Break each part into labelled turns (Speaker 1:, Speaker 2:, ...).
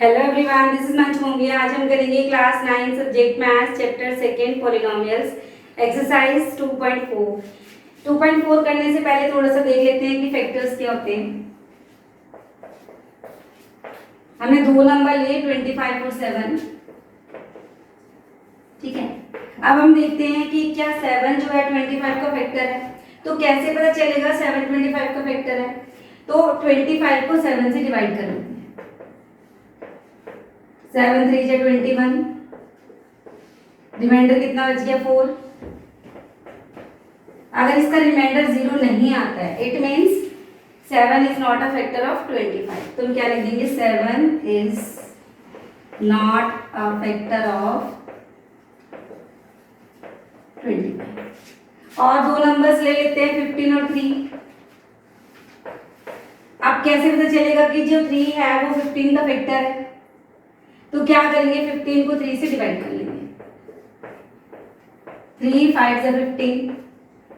Speaker 1: Hello everyone, this is Manju Mungiya. आज हम करेंगे class 9 subject maths chapter second polynomials exercise 2.4। 2.4 करने से पहले थोड़ा सा देख लेते हैं कि फैक्टर्स क्या होते हैं। हमने दो नंबर लिए 25 और 7, ठीक है। अब हम देखते हैं कि क्या 7 जो है 25 का फैक्टर है। तो कैसे पता चलेगा 7 25 का फैक्टर है? तो 25 को 7 से डिवाइड कर लेते हैं। 7 3 जा 21, रिमाइंडर कितना बच गया 4। अगर इसका रिमाइंडर 0 नहीं आता है it means 7 is not a factor of 25। तो हम क्या लिख देंगे? 7 is not a factor of 25। और दो नंबर्स ले लेते हैं 15 और 3। अब कैसे पता चलेगा कि जो 3 है वो 15 का फैक्टर है? तो क्या करेंगे? 15 को 3 से डिवाइड कर लेंगे। 3 5 से 15,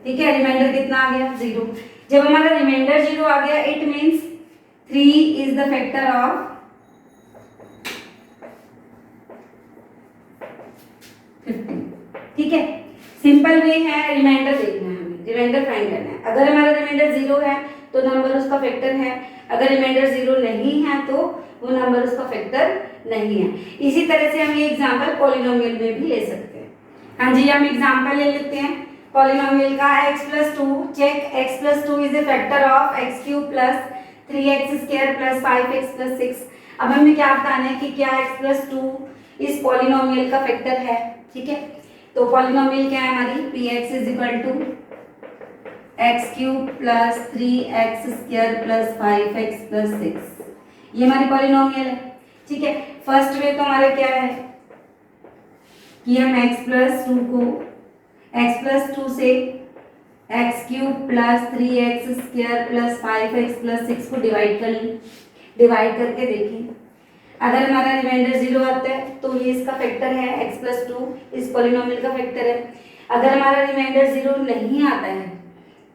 Speaker 1: ठीक है। रिमाइंडर कितना आ गया? 0। जब हमारा रिमाइंडर 0 आ गया it means 3 is the factor of 15, ठीक है। सिंपल वे है, रिमाइंडर देखना है हमें, रिमाइंडर फाइंड करना है। अगर हमारा रिमाइंडर 0 है तो नंबर उसका फैक्टर है, अगर रिमाइंडर 0 नहीं है तो वो नंबर उसका फैक्टर नहीं है। इसी तरह से हम ये एग्जांपल पॉलिनोमियल में भी ले सकते हैं। हाँ जी, हम एग्जांपल ले लेते हैं पॉलिनोमियल का। x + 2, check x + 2 is a factor of x³ + 3x² + 5x + 6। अब हमें क्या बताना है कि क्या x + 2 इस पॉलिनोमियल का फैक्टर है, ठीक है। तो पॉलिनोमियल क्या है हमारी? px = x³ + 3x² + 5x + 6। ये हमारी पॉलिनोमियल है, ठीक है। फर्स्ट वे तो हमारा क्या है कि हम x + 2 को x + 2 से x³ + 3x² + 5x + 6 को डिवाइड कर लें। डिवाइड करके देखें, अगर हमारा रिमाइंडर 0 आता है तो ये इसका फैक्टर है, x + 2 इस पॉलिनोमियल का फैक्टर है। अगर हमारा रिमाइंडर 0 नहीं आता है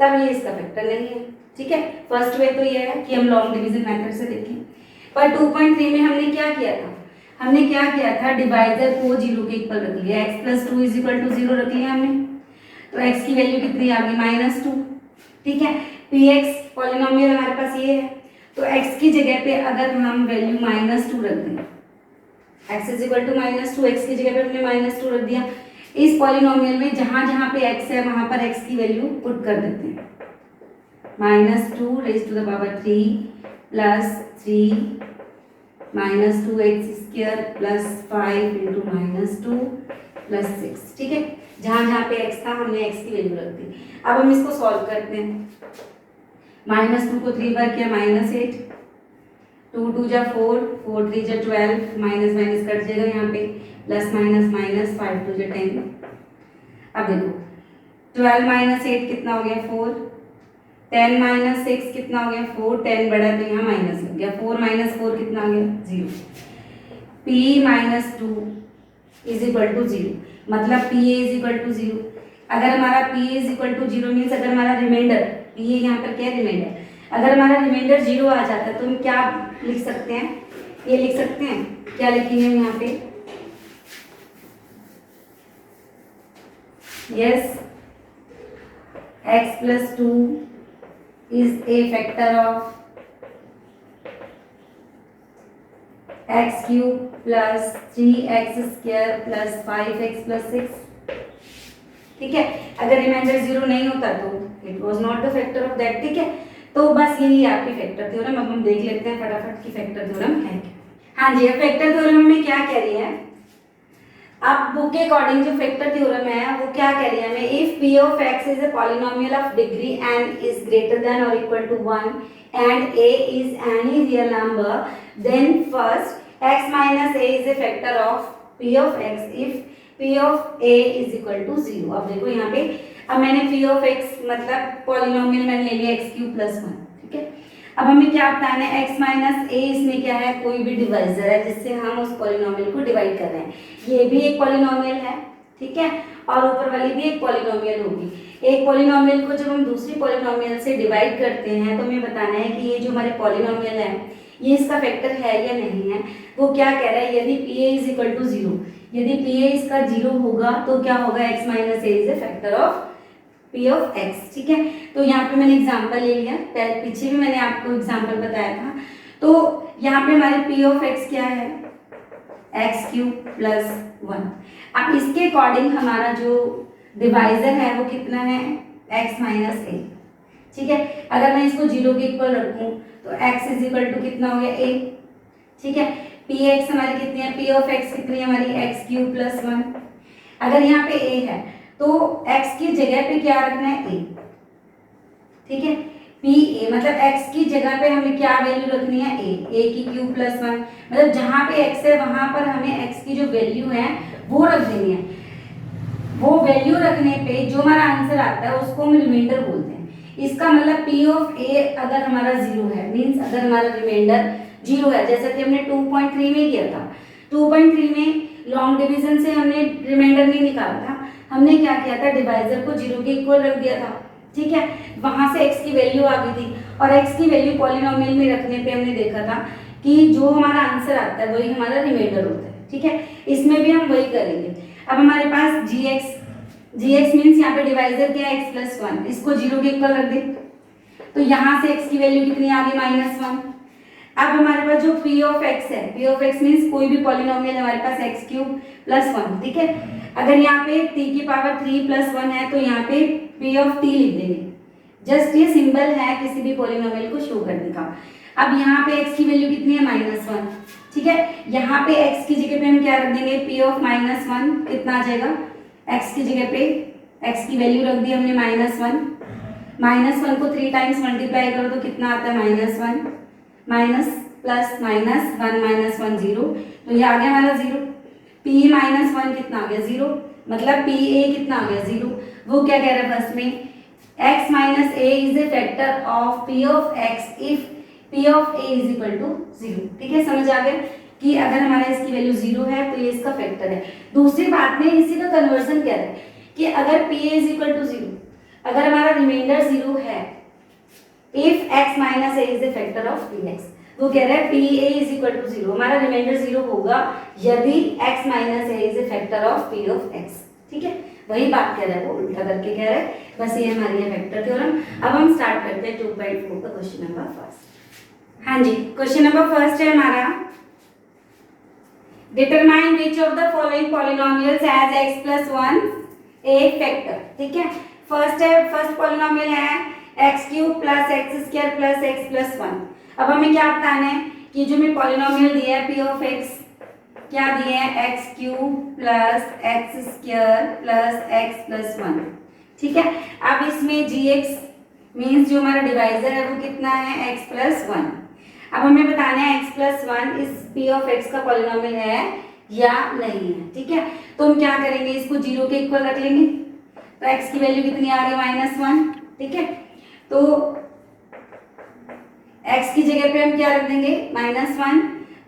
Speaker 1: तब ये इसका फैक्टर नहीं है, ठीक है। फर्स्ट वे तो ये है कि हम लॉन्ग डिवीजन मेथड से देखें। पर 2.3 में हमने क्या किया था? हमने क्या किया था? डिवाइजर को 0 के इक्वल रख लिया। x + 2 = 0 रख लिया हमने, तो x की वैल्यू कितनी आ गई? -2, ठीक है। px पॉलिनोमियल हमारे पास ये है, तो x की जगह पे अगर हम वैल्यू -2 रख दें, x = -2, x की जगह पे हमने -2 रख दिया। इस पॉलिनोमियल में जहां जहां पे x है वहां पर x की वैल्यू पुट कर देते हैं। -2 raised to the power 3 + 3 -2x² + 5 × -2 + 6, ठीक है। जहां जहां पे x था हमने x की वैल्यू रख दी। अब हम इसको सॉल्व करते हैं। -2 को 3 बार किया -8, 2 2 जा 4, 4 3 जा 12, माइनस माइनस कट जाएगा यहाँ पे, प्लस माइनस माइनस, 5 2 जा 10। अब देखो 12 - 8 कितना हो गया? 4। 10 - 6 कितना हो गया? 4। 10 बड़ा तो यहाँ माइनस लग गया, 4 - 4 कितना आ गया? 0। p - 2 = 0, मतलब pa = 0। अगर हमारा pa = 0 मीन्स अगर हमारा रिमाइंडर, pa यहाँ पर क्या है? रिमाइंडर। अगर हमारा रिमाइंडर 0 आ जाता है तो हम क्या लिख सकते हैं? ये लिख सकते हैं, क्या लिखेंगे हम यहाँ पे? Yes, x + 2 is a factor of x³ + 3x² + 5x + 6, ठीक है। अगर रिमाइंडर 0 नहीं होता तो it was not the factor of that, ठीक है। तो बस यही आपकी फैक्टर थ्योरम। अब हम देख लेते हैं फटाफट की फैक्टर थ्योरम है क्या। हाँ जी, अब फैक्टर थ्योरम में क्या कह रही है? अब बुक के अकॉर्डिंग जो फैक्टर थ्योरम है वो क्या कह रही है हमें? If p of x is a polynomial of degree n is greater than or equal to 1 and a is any real number, then first x minus a is a factor of p of x if p of a is equal to 0। अब देखो यहाँ पे, अब मैंने p of x मतलब polynomial मैंने ले लिया x³ + 1, ठीक है। अब हमें क्या बताना है? x - a इसमें क्या है? कोई भी डिवाइजर है जिससे हम उस पॉलिनोमियल को डिवाइड कर रहे हैं। ये भी एक पॉलिनोमियल है, ठीक है, और ऊपर वाली भी एक पॉलिनोमियल होगी। एक पॉलिनोमियल को जब हम दूसरी पॉलिनोमियल से डिवाइड करते हैं तो हमें बताना है कि ये जो हमारे पॉलिनोमियल है ये इसका फैक्टर है या नहीं है। वो क्या कह रहा है, यदि P A is equal to 0, यदि पी ए इसका 0 होगा तो क्या होगा, x minus A is a factor of P of x। ठीक है, तो यहाँ पे मैंने एग्जांपल ले लिया, पीछे भी मैंने आपको एग्जांपल बताया था। तो यहाँ पे हमारे पी ऑफ x क्या है, एक्स क्यूब प्लस 1। अब इसके अकॉर्डिंग हमारा जो डिवाइजर है वो कितना है, x माइनस ए। ठीक है, अगर मैं इसको 0 के इक्वल रखूं तो x इज इक्वल टू कितना हो गया, a। ठीक है, पी एक्स हमारी कितनी है, पी ऑफ एक्स कितनी है हमारी, एक्स क्यूब प्लस 1। अगर यहाँ पे a है तो x की जगह पे क्या रखना है, a। ठीक है, पी ए मतलब x की जगह पे हमें क्या वैल्यू रखनी है, a की क्यूब प्लस 1। मतलब जहाँ पे x है वहां पर हमें x की जो वैल्यू है वो रख देनी है। वो वैल्यू रखने पे जो हमारा आंसर आता है उसको हम रिमाइंडर बोलते हैं। इसका मतलब पी ऑफ ए अगर हमारा 0 है, मीन्स अगर हमारा रिमाइंडर 0 है, जैसा कि हमने 2.3 में किया था। 2.3 में लॉन्ग डिवीजन से हमने रिमाइंडर नहीं निकाला था, हमने क्या किया था, डिवाइजर को 0 के इक्वल रख दिया था। ठीक है, वहां से x की वैल्यू आ गई थी और x की वैल्यू पॉलिनोमियल में रखने पे हमने देखा था कि जो हमारा आंसर आता है वही हमारा रिमाइंडर होता है। ठीक है, इसमें भी हम वही करेंगे। अब हमारे पास gx मीन्स यहाँ पे डिवाइजर क्या है, x प्लस 1, इसको 0 के इक्वल रख दे तो यहाँ से x की वैल्यू कितनी आ गई, -1। अब हमारे पास जो p ऑफ x है, p ऑफ x मीन्स कोई भी पॉलिनोमियल हमारे पास x क्यूब प्लस 1। ठीक है, अगर यहाँ पे t की पावर 3 प्लस 1 है तो यहाँ पे p ऑफ t लिख देंगे। जस्ट ये सिंबल है किसी भी पॉलिनोमियल को शो करने का। अब यहाँ पे x की वैल्यू कितनी है, -1। ठीक है, यहाँ पे x की जगह पे हम क्या रख देंगे, p ऑफ -1 कितना आ जाएगा, x की जगह पे x की वैल्यू रख दी हमने -1। -1 को 3 टाइम्स मल्टीप्लाई करो तो कितना आता है, -1 माइनस प्लस माइनस 1 -1 0, तो ये आ गया हमारा 0। p -1 कितना आ गया, 0, मतलब pa कितना आ गया, 0। वो क्या कह रहा है फर्स्ट में, x minus a is a factor of p of x if p of a is equal to 0। ठीक है, समझ आ गया कि अगर हमारा इसकी वैल्यू 0 है तो ये इसका फैक्टर है। दूसरी बात में इसी का कन्वर्जन क्या है कि अगर pa इज इक्वल टू 0, अगर हमारा रिमाइंडर 0 है, if x minus a is a factor of px, वो कह रहा है pa इज इक्वल टू 0, हमारा रिमाइंडर 0 होगा यदि x minus a is a factor of p of x। ठीक है, वही बात कह रहा है, वो उल्टा करके कह रहा है। बस ये हमारी है वेक्टर थ्योरम। अब हम स्टार्ट करते हैं 2.4 का क्वेश्चन नंबर फर्स्ट। हाँ जी, क्वेश्चन नंबर फर्स्ट है हमारा, determine which of the following polynomials has x plus 1 A factor. ठीक है, फर्स्ट पॉलिनोमियल है x cube plus x square plus x plus 1। अब हमें क्या बताना है कि जो मैं पॉलिनोमियल दिया है पी ऑफ एक्स, क्या दिए हैं, x cube plus x square plus x plus 1। ठीक है, अब इसमें जी एक्स मीन्स जो हमारा डिवाइजर है वो कितना है, एक्स प्लस 1। अब हमें बताना है एक्स प्लस 1 इस पी ऑफ एक्स का पॉलिनोमियल है या नहीं है। ठीक है, तो हम क्या करेंगे, इसको 0 के इक्वल रख लेंगे तो एक्स की वैल्यू कितनी आ गई, -1। ठीक है, तो x की जगह पे हम क्या रख देंगे, -1।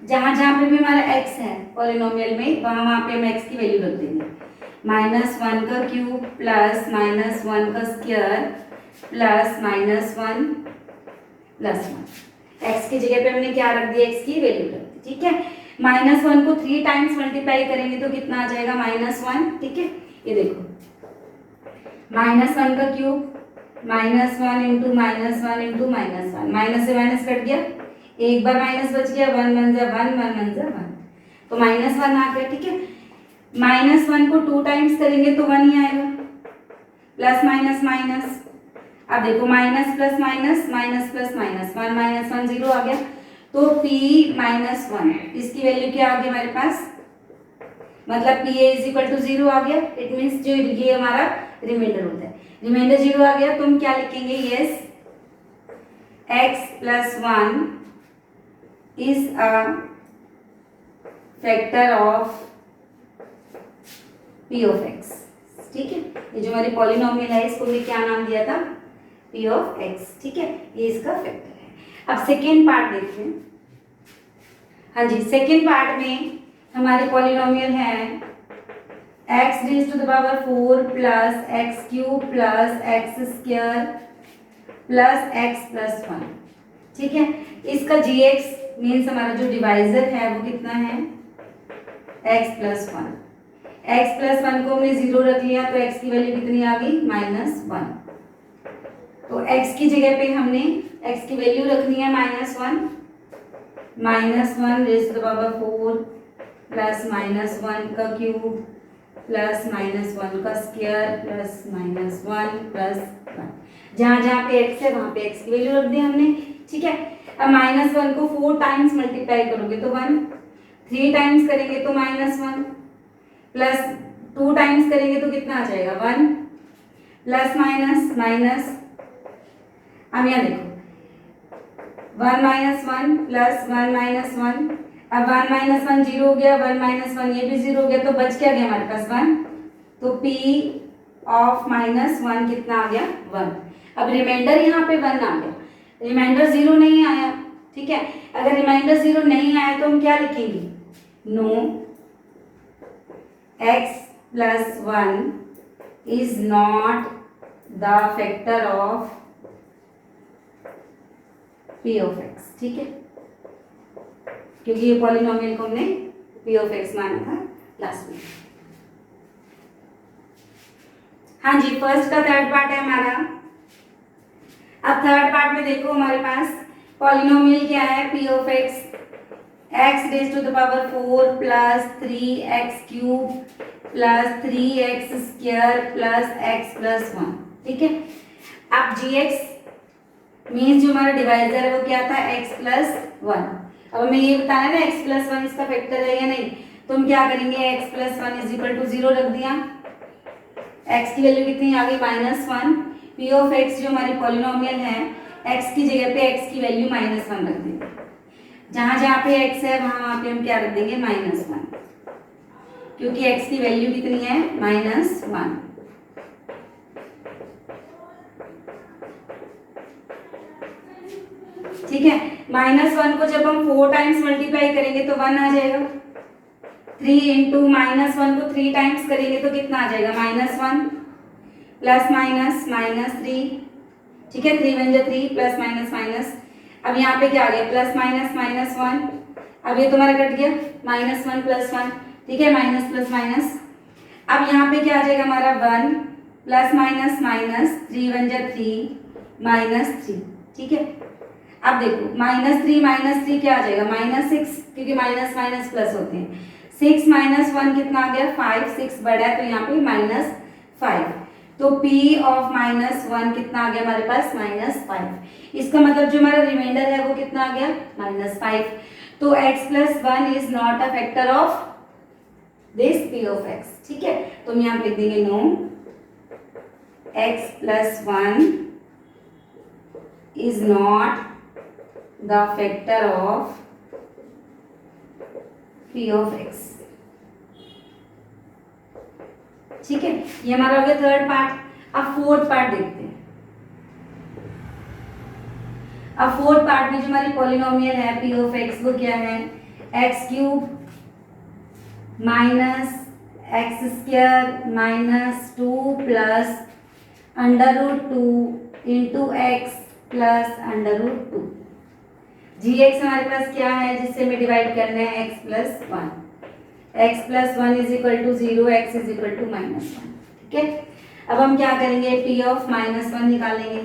Speaker 1: जहां जहां पे भी हमारा x है पॉलिनोमियल में वहां पे हम x की वैल्यू रख देंगे, -1 का क्यूब प्लस -1 का स्क्वायर प्लस -1 प्लस 1। x की जगह पे हमने क्या रख दिया, x की वैल्यू रख दी। ठीक है, -1 को 3 टाइम्स मल्टीप्लाई करेंगे तो कितना आ जाएगा, -1। ठीक है, ये देखो -1 का क्यूब -1 इंटू -1 इंटू -1, माइनस से माइनस कट गया, एक बार माइनस बच गया, 1 1 जा 1 1 1 जा 1, तो -1 आ गया। ठीक है, -1 को 2 टाइम्स करेंगे तो 1 ही आएगा, प्लस माइनस माइनस। अब देखो minus plus minus, minus plus minus, 1 -1 0 आ गया। तो p -1 इसकी वैल्यू क्या आ गई हमारे पास, मतलब pa इज इक्वल टू 0 आ गया। इट मीन्स जो ये हमारा रिमाइंडर होता है, रिमाइंडर 0 आ गया तो हम क्या लिखेंगे, yes x plus 1 is a factor of p of x। ठीक है, ये जो हमारी पॉलिनोमियल है इसको हमने क्या नाम दिया था, p ऑफ x। ठीक है, ये इसका फैक्टर है। अब सेकेंड पार्ट देखते हैं। हाँ जी, सेकेंड पार्ट में हमारे पॉलिनोमियल है x raise to the power 4 plus x cube plus x square plus x plus 1। ठीक है, इसका gx मीन्स हमारा जो डिवाइजर है वो कितना है x plus one. X plus one को हमने 0 रख लिया तो x की वैल्यू कितनी आ गई -1। तो x की जगह पे हमने x की वैल्यू रखनी है -1, -1 raise to the power 4 plus -1 का क्यूब प्लस -1 का स्क्वायर प्लस -1 प्लस 1। जहाँ जहाँ पे x है वहाँ पे x की वैल्यू रख दी हमने, ठीक है। अब -1 को 4 टाइम्स मल्टीप्लाई करोगे तो 1, 3 टाइम्स करेंगे तो -1, प्लस 2 टाइम्स करेंगे तो कितना आ जाएगा 1, प्लस माइनस। अब यहाँ देखो 1 -1 प्लस 1 -1। अब 1 -1 0 हो गया, 1 -1 ये भी 0 हो गया, तो बच क्या गया हमारे पास 1। तो p ऑफ -1 कितना आ गया 1। अब रिमाइंडर यहाँ पे 1 आ गया, रिमाइंडर 0 नहीं आया, ठीक है। अगर रिमाइंडर 0 नहीं आया तो हम क्या लिखेंगे, no x plus 1 is not the factor of p of x, ठीक है, क्योंकि ये पॉलिनोमियल को हमने p ऑफ x माना था लास्ट में। हाँ जी, फर्स्ट का थर्ड पार्ट है हमारा। अब थर्ड पार्ट में देखो हमारे पास पॉलिनोमियल क्या है, p of x x raise to the power 4 plus 3x cube plus 3x square plus x plus 1, ठीक है। अब gx मीन्स जो हमारा डिवाइजर है वो क्या था x प्लस 1। अब हमें ये बताना है ना x प्लस 1 इसका फैक्टर है या नहीं, तो हम क्या करेंगे, x plus 1 is equal to 0 रख दिया, x की वैल्यू कितनी आ गई -1। p ऑफ x जो हमारी पॉलिनोमियल है x की जगह पे x की वैल्यू -1 रख देंगे, जहां जहां पे x है वहां पे हम क्या रख देंगे -1, क्योंकि x की वैल्यू कितनी है -1। ठीक है, -1 को जब हम 4 टाइम्स मल्टीप्लाई करेंगे तो 1 आ जाएगा, 3 इंटू -1 को 3 टाइम्स करेंगे तो कितना आ जाएगा -1 प्लस -3, ठीक है, 3 1 जा 3 प्लस माइनस। अब यहाँ पे क्या आ गया प्लस -1। अब ये तुम्हारा कट गया -1 प्लस 1, ठीक है, माइनस प्लस माइनस। अब यहाँ पे क्या आ जाएगा हमारा 1 प्लस माइनस 3 1 जा 3 -3, ठीक है। अब देखो -3 क्या आ जाएगा -6, क्योंकि माइनस माइनस प्लस होते हैं। 6 - 1 कितना आ गया 5, 6 बड़ा है तो यहाँ पे -5, तो p ऑफ -1 कितना आ गया हमारे पास -5। इसका मतलब जो हमारा रिमाइंडर है वो कितना आ गया -5। तो x plus 1 is not a factor of this p of x, ठीक है। तो हम यहाँ पे लिख देंगे no x plus 1 is not the factor of p of x, ठीक है। ये हमारा हो गया थर्ड पार्ट। अब फोर्थ पार्ट देखते हैं। अब फोर्थ पार्ट में जो हमारी पॉलिनोमियल है p of x वो क्या है, x cube minus x square -2 plus √2 into x plus √2। gx हमारे पास क्या है जिससे हमें डिवाइड करना है x plus 1 is equal to 0, x is equal to -1, ठीक है। अब हम क्या करेंगे, p ऑफ -1 निकालेंगे।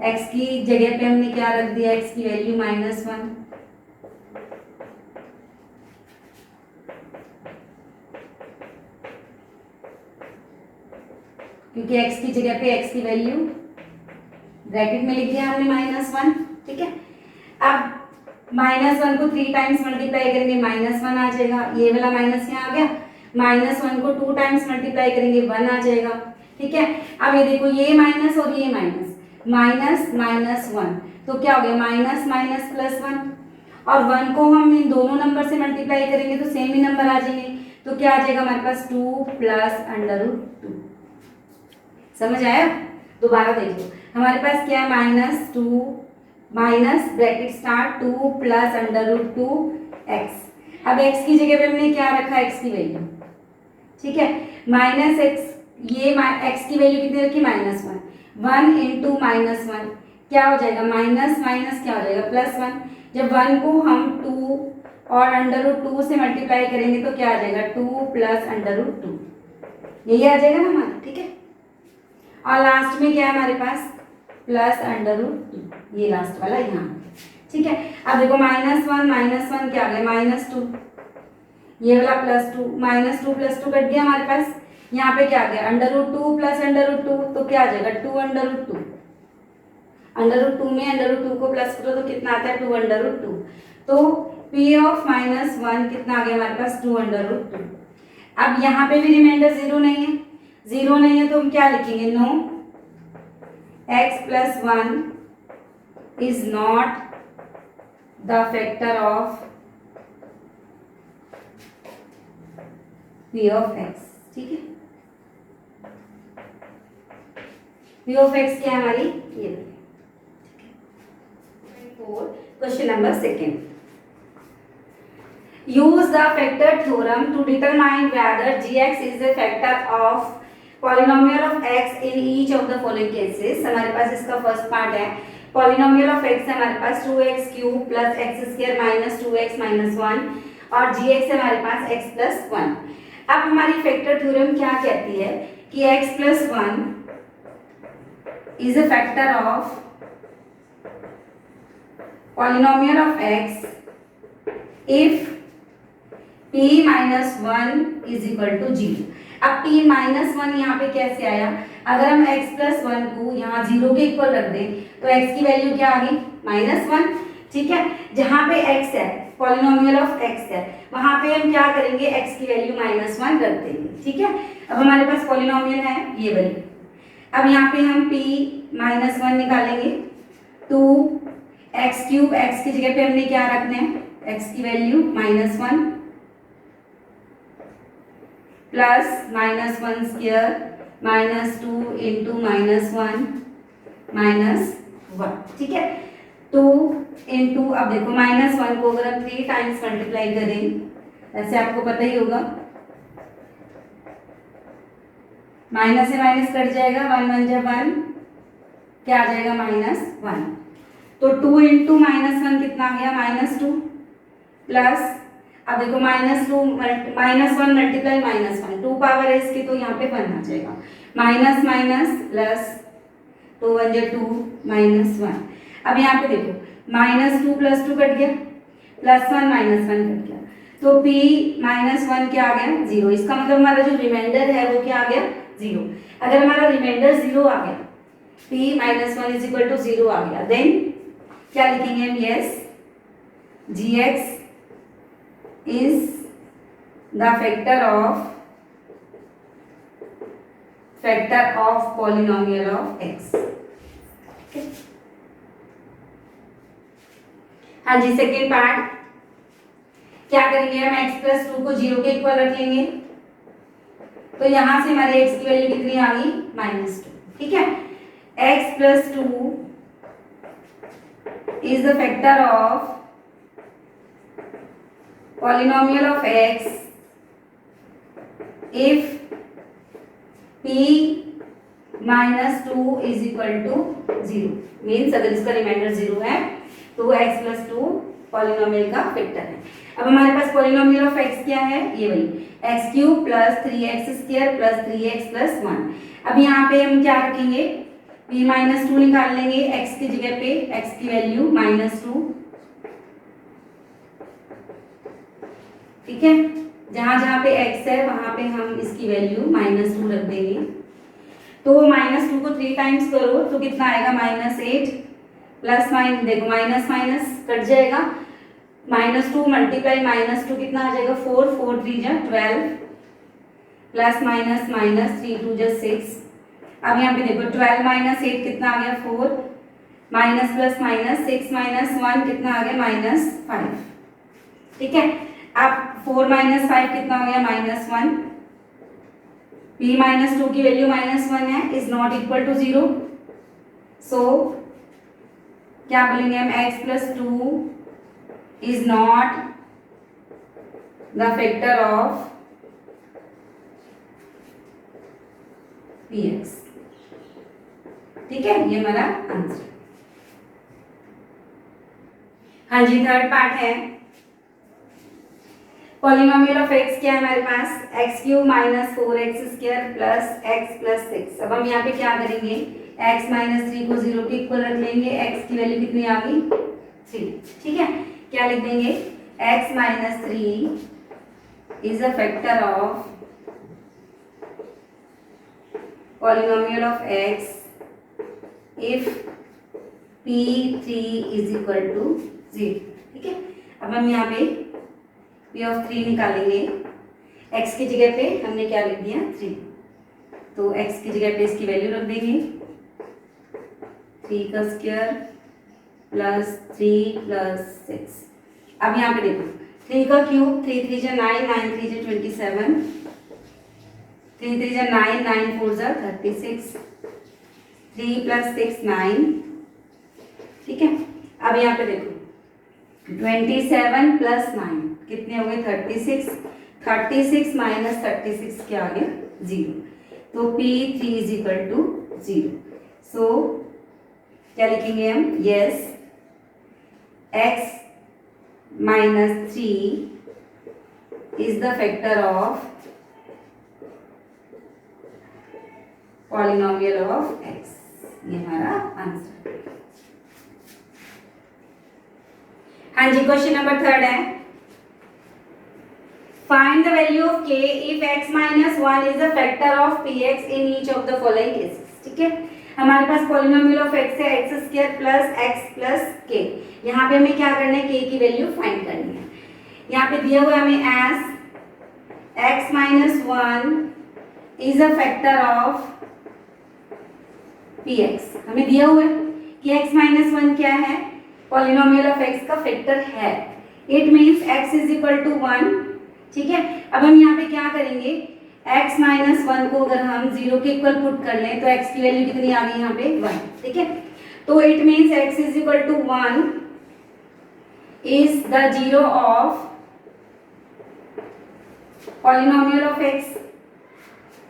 Speaker 1: x की जगह पे हमने क्या रख दिया, x की वैल्यू -1, क्योंकि x की जगह पे x की वैल्यू ब्रैकेट में लिख दिया हमने -1, ठीक है। अब -1 को 3 टाइम्स मल्टीप्लाई करेंगे -1 आ जाएगा, ये वाला माइनस यहाँ आ गया। -1 को 2 टाइम्स मल्टीप्लाई करेंगे 1 आ जाएगा, ठीक है। अब ये देखो ये माइनस और ये माइनस -1, तो क्या हो गया माइनस प्लस 1, और 1 को हम इन दोनों नंबर से मल्टीप्लाई करेंगे तो सेम ही नंबर आ जाएंगे, तो क्या आ जाएगा हमारे पास 2 प्लस √2। समझ आया? दोबारा देख लो, हमारे पास क्या है -2 minus bracket start 2 plus √2x। अब x की जगह पे हमने क्या रखा, x की वैल्यू, ठीक है, -x, ये x की वैल्यू कितनी रखी -1 इंटू -1 क्या हो जाएगा, माइनस क्या हो जाएगा +1, जब 1 को हम 2 और √2 से मल्टीप्लाई करेंगे तो क्या आ जाएगा 2 प्लस √2, यही आ जाएगा ना हमारा, ठीक है। और लास्ट में क्या है हमारे पास प्लस √2, ये लास्ट वाला यहाँ, ठीक है। अब देखो -1 क्या आ गया -2, ये वाला +2, -2 + 2 कट गया हमारे पास। यहाँ पे क्या आ गया √2 प्लस √2, तो क्या आ जाएगा 2 √2 में √2 को प्लस करो तो कितना आता है 2 √2, तो P ऑफ -1 कितना आ गया हमारे पास 2 √2। अब यहाँ पे भी रिमाइंडर जीरो नहीं है तो हम क्या लिखेंगे no x + 1 is not the factor of P of x, ठीक है। P ऑफ x क्या है हमारी ये। Question number 2. Use the factor theorem to determine whether gx is a factor of polynomial of x in each of the following cases. हमारे पास इसका first part है polynomial of x है हमारे पास 2x³ plus x² minus 2x minus 1 और gx है हमारे पास x plus 1। अब हमारी फैक्टर थ्योरम क्या कहती है कि x plus 1 is a factor of polynomial of x if p minus 1 is equal to 0। अब p minus 1 यहाँ पे कैसे आया, अगर हम x plus 1 को यहाँ 0 के इक्वल रख दें तो x की वैल्यू क्या आ गई -1, ठीक है। जहाँ पे x है पॉलिनोमियल ऑफ x है वहाँ पे हम क्या करेंगे x की वैल्यू -1 रख देंगे, ठीक है। अब हमारे पास पॉलिनोमियल है ये वाली। अब यहाँ पे हम p -1 निकालेंगे, 2x³ x की जगह पे हमने क्या रखना है x की वैल्यू -1 प्लस -1² -2 इंटू -1 -1, ठीक है। 2 इंटू अब देखो -1 को अगर हम 3 टाइम्स मल्टीप्लाई करें ऐसे आपको पता ही होगा, माइनस से माइनस कट जाएगा, 1 1 जा 1 क्या आ जाएगा -1, तो 2 इंटू -1 कितना आ गया -2 प्लस अब देखो -1 मल्टीप्लाई -1 2 पावर है इसकी तो यहाँ पे 1 आ जाएगा, माइनस माइनस प्लस 2 1 जा 2 -1। अब यहाँ पे देखो -2 + 2 कट गया, +1 -1 कट गया, तो p -1 क्या आ गया 0। इसका मतलब हमारा जो रिमाइंडर है वो क्या आ गया 0। अगर हमारा रिमाइंडर 0 आ गया p -1 = 0 आ गया, देन क्या लिखेंगे हम, yes gx is the factor of polynomial of x, okay? हाँ जी, सेकेंड पार्ट क्या करेंगे हम x + 2 को 0 के इक्वल रख लेंगे, तो यहां से हमारे x की वैल्यू कितनी आ गई -2, ठीक है। x + 2 is the factor of polynomial of x if p -2 is equal to 0, means अगर इसका रिमाइंडर 0 है तो x + 2 पॉलिनोमियल का फैक्टर है। अब हमारे पास पॉलिनोमियल ऑफ x क्या है, ये वही x³ + 3x² + 3x + 1। अब यहाँ पे हम क्या रखेंगे p -2 निकाल लेंगे, x की जगह पे x की वैल्यू -2, ठीक है। जहां जहां पे x है वहां पे हम इसकी वैल्यू -2 रख देंगे, तो -2 को 3 टाइम्स करो तो कितना आएगा -8 प्लस माइनस देखो माइनस माइनस कट जाएगा, -2 मल्टीप्लाई -2 कितना आ जाएगा 4 4 3 जा 12 प्लस माइनस माइनस 3 2 जा 6। अब यहाँ पे देखो 12 - 8 कितना आ गया 4, माइनस प्लस माइनस 6 - 1 कितना आ गया -5, ठीक है। अब 4 - 5 कितना हो गया -1, p -2 की वैल्यू -1 है, is not equal to 0, so क्या बोलेंगे हम x + 2 is not the factor of px, ठीक है। ये हमारा आंसर। हाँ जी, थर्ड पार्ट है पॉलिनोमियल ऑफ एक्स क्या है हमारे पास, x cube minus 4x square plus x plus 6। अब हम यहाँ पे क्या करेंगे, x माइनस 3 को 0 के इक्वल रख लेंगे, x की वैल्यू कितनी आ गई 3, ठीक है। क्या लिख देंगे, x minus 3 is a factor of polynomial of x if p3 is equal to 0, ठीक है। अब हम यहाँ पे p ऑफ 3 निकालेंगे, x की जगह पे हमने क्या लिख दिया 3, तो x की जगह पे इसकी वैल्यू रख देंगे 3 का स्क्वायर प्लस 3 प्लस 6। अब यहाँ पे देखो 3 का क्यूब, 3 3 जा 9, 9 3 जा 27, 3 3 जा 9, 9 4 जा 36, 3 प्लस 6 9, ठीक है। अब यहाँ पे देखो 27 प्लस 9 कितने हो गए 36, 36 माइनस 36 के आगे 0, तो P3 is equal to 0। So क्या लिखेंगे हम, yes x minus 3 is the factor of polynomial of x, ये हमारा आंसर। हाँ जी, क्वेश्चन नंबर थर्ड है, find the value of k if x minus 1 is a factor of px in each of the following cases, ठीक है। हमारे पास polynomial of x है x square plus x plus k। यहाँ पे हमें क्या करना है, k की वैल्यू फाइंड करनी है। यहाँ पे दिया हुआ हमें S x minus 1 is a factor of px, हमें दिया हुआ है कि x माइनस 1 क्या है, पॉलिनोमियल ऑफ x का फैक्टर है, it means x is equal to 1, ठीक है। अब हम यहाँ पे क्या करेंगे, x माइनस 1 को अगर हम 0 के इक्वल पुट कर लें तो x की वैल्यू कितनी आ गई यहाँ पे 1, ठीक है। तो it means x is equal to 1 is the zero of polynomial of x,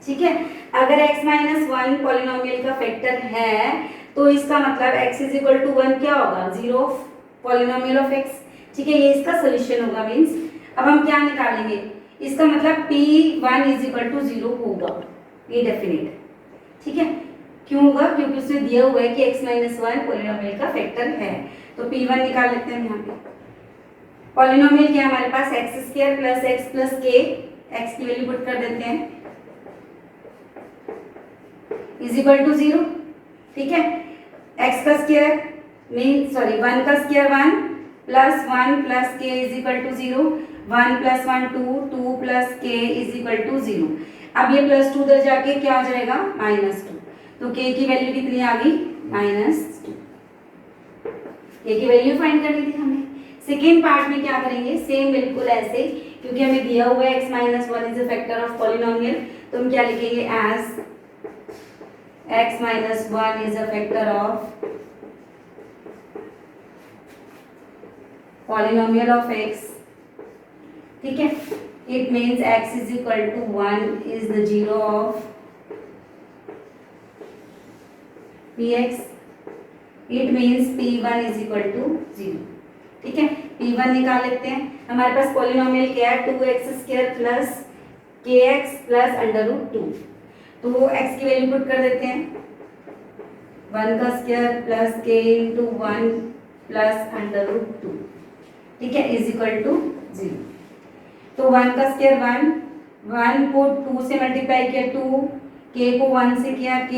Speaker 1: ठीक है। अगर x माइनस 1 पॉलिनोमियल का फैक्टर है तो इसका मतलब x इज इक्वल टू 1 क्या होगा, zero of polynomial of x, ठीक है। ये इसका सोल्यूशन होगा। मीन्स अब हम क्या निकालेंगे, इसका मतलब p1 इज इक्वल टू 0 होगा, ये डेफिनेट, ठीक है। क्यों होगा, क्योंकि उसने दिया हुआ है कि x माइनस 1 पॉलिनोमियल का फैक्टर है, तो p1 निकाल लेते हैं यहाँ पे। पॉलिनोमियल क्या है हमारे पास, x square plus x plus k, x की वैल्यू पुट कर देते हैं इज इक्वल टू 0, ठीक है। एक्स का स्क्वायर मीन सॉरी 1 का square 1 plus 1 plus k is equal to 0, 1 plus 1 2, 2 plus k is equal to 0। अब ये प्लस 2 उधर जाके क्या हो जाएगा -2, तो के की वैल्यू कितनी आ गई -2। के की वैल्यू फाइंड करनी थी हमें। सेकेंड पार्ट में क्या करेंगे, सेम बिल्कुल ऐसे, क्योंकि हमें दिया हुआ है x minus 1 is a factor of polynomial, तो हम क्या लिखेंगे, as x minus 1 is a factor of polynomial of x, ठीक है। It means x is equal to 1 is the zero of px, it means p1 is equal to 0, ठीक है। p1 निकाल लेते हैं, हमारे पास पॉलिनोमियल क्या है 2x square plus kx plus √2, तो x की वैल्यू पुट कर देते हैं 1 का square plus k into 1 plus √2, ठीक है, इज इक्वल टू 0। तो 1 का स्क्वायर 1, 1 को 2 से मल्टीप्लाई किया 2, k को 1 से किया k,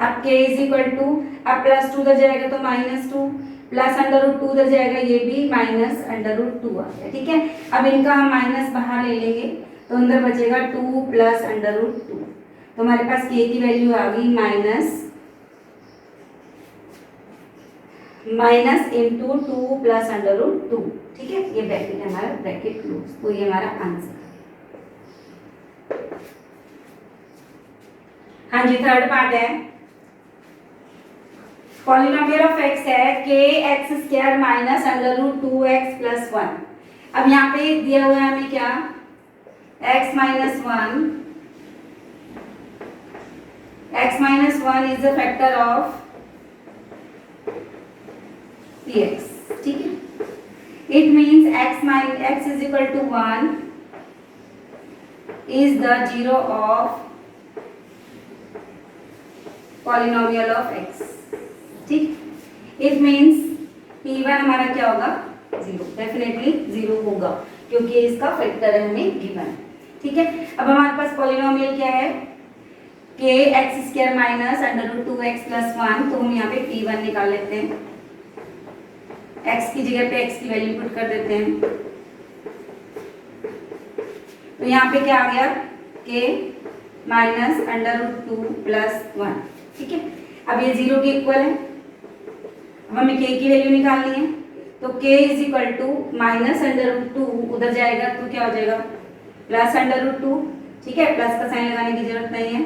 Speaker 1: अब k इज इक्वल टू, अब प्लस 2 उधर जाएगा तो -2 प्लस √2 उधर जाएगा, ये भी -√2 आ गया, ठीक है। अब इनका हम माइनस बाहर ले लेंगे तो अंदर बचेगा 2 प्लस √2, तो हमारे पास k की वैल्यू आ गई माइनस इंटू 2 प्लस √2, ठीक है। ये ब्रैकेट है हमारा, ब्रैकेट क्लोज, तो ये हमारा आंसर है। हाँ जी, थर्ड पार्ट है, पॉलिनोमियल ऑफ x है kx square minus √2x plus 1। अब यहाँ पे दिया हुआ है हमें क्या, x minus 1 is a factor of px, ठीक है। It means x is equal to 1 is the zero of polynomial of x, ठीक। इट मीन्स p1 हमारा क्या होगा, 0, डेफिनेटली 0 होगा क्योंकि इसका फैक्टर है हमें गिवन, ठीक है। अब हमारे पास पॉलिनोमियल क्या है, k x square minus under root 2x plus 1, तो हम यहाँ पे p1 निकाल लेते हैं। x की जगह पे x की वैल्यू पुट कर देते हैं, तो यहाँ पे क्या आ गया, k minus under root 2 plus 1, ठीक है। अब ये 0 के इक्वल है, अब हमें k की वैल्यू निकालनी है, तो k is equal to minus under root 2 उधर जाएगा तो क्या हो जाएगा, प्लस अंडर रूट 2, ठीक है। प्लस का साइन लगाने की जरूरत नहीं है।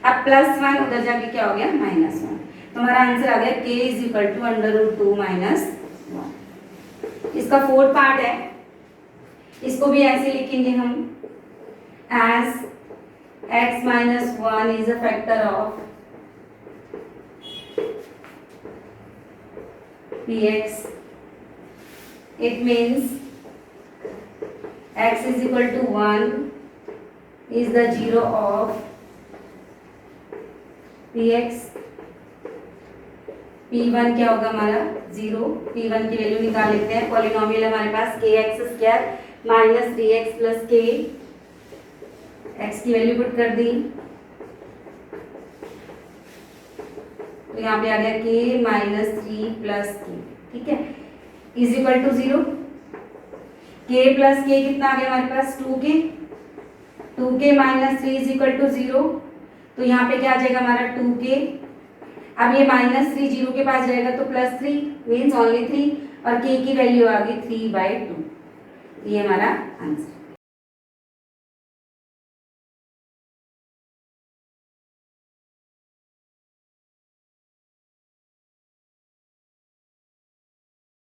Speaker 1: अब प्लस 1 उधर जाके क्या हो गया, माइनस 1, तो हमारा आंसर आ गया k is equal to under root 2 minus 1। इसका फोर्थ पार्ट है, इसको भी ऐसे लिखेंगे हम, as x minus 1 is a factor of px. It means x is equal to 1 is the zero of px. p1 क्या होगा हमारा, 0, p1 की वैल्यू निकाल लेते हैं। पॉलिनोमियल हमारे पास kx square minus 3x plus k, x की वैल्यू पुट कर दी, तो यहाँ पे आ गया k माइनस 3 प्लस k, ठीक है, is equal to 0। k plus k कितना आ गया हमारे पास, 2k minus 3 is equal to 0, तो यहाँ पे क्या आ जाएगा हमारा 2k। अब ये माइनस 3 0 के पास जाएगा तो प्लस 3 मीन्स ओनली 3, और k की वैल्यू आ गई 3/2, ये हमारा आंसर।